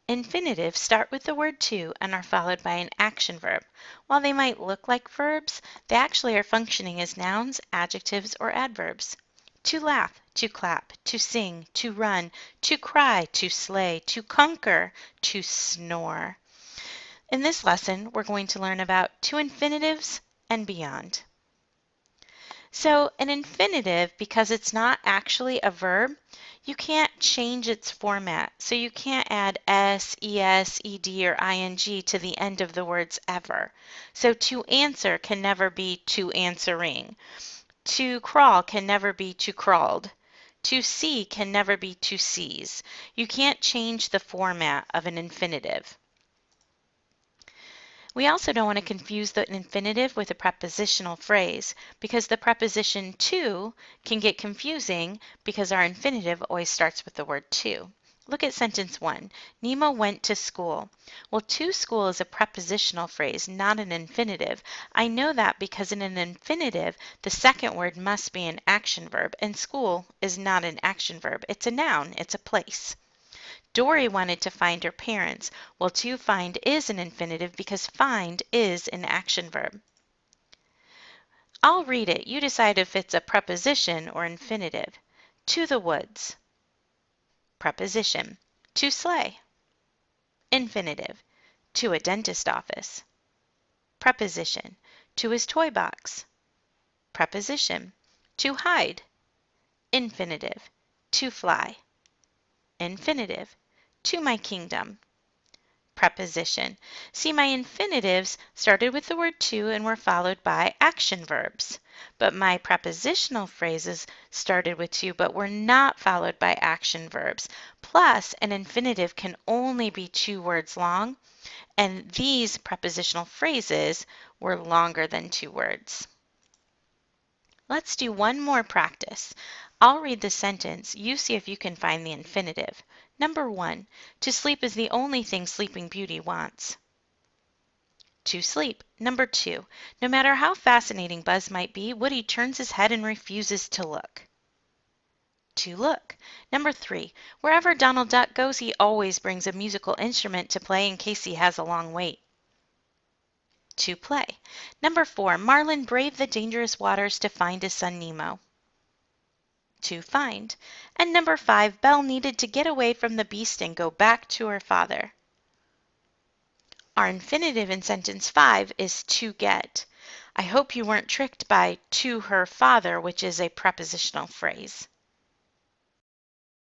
Infinitives start with the word to and are followed by an action verb. While they might look like verbs, they actually are functioning as nouns, adjectives, or adverbs. To laugh, to clap, to sing, to run, to cry, to slay, to conquer, to snore. In this lesson, we're going to learn about to infinitives and beyond. So an infinitive, because it's not actually a verb, you can't change its format. So you can't add s, es, ed, or ing to the end of the words ever. So to answer can never be to answering. To crawl can never be to crawled. To see can never be to sees. You can't change the format of an infinitive. We also don't want to confuse the infinitive with a prepositional phrase because the preposition to can get confusing because our infinitive always starts with the word to. Look at sentence 1. Nemo went to school. Well, to school is a prepositional phrase, not an infinitive. I know that because in an infinitive, the second word must be an action verb, and school is not an action verb. It's a noun. It's a place. Dory wanted to find her parents. Well, to find is an infinitive because find is an action verb. I'll read it. You decide if it's a preposition or infinitive. To the woods. Preposition. To sleigh. Infinitive. To a dentist office. Preposition. To his toy box. Preposition. To hide. Infinitive. To fly. Infinitive. To my kingdom. Preposition. See, my infinitives started with the word to and were followed by action verbs. But my prepositional phrases started with to but were not followed by action verbs. Plus, an infinitive can only be 2 words long, and these prepositional phrases were longer than 2 words. Let's do one more practice. I'll read the sentence. You see if you can find the infinitive. Number 1, to sleep is the only thing Sleeping Beauty wants. To sleep. Number 2, no matter how fascinating Buzz might be, Woody turns his head and refuses to look. To look. Number 3, wherever Donald Duck goes, he always brings a musical instrument to play in case he has a long wait. To play. Number 4, Marlin braved the dangerous waters to find his son Nemo. To find. And number 5, Belle needed to get away from the beast and go back to her father. Our infinitive in sentence 5 is to get. I hope you weren't tricked by to her father, which is a prepositional phrase.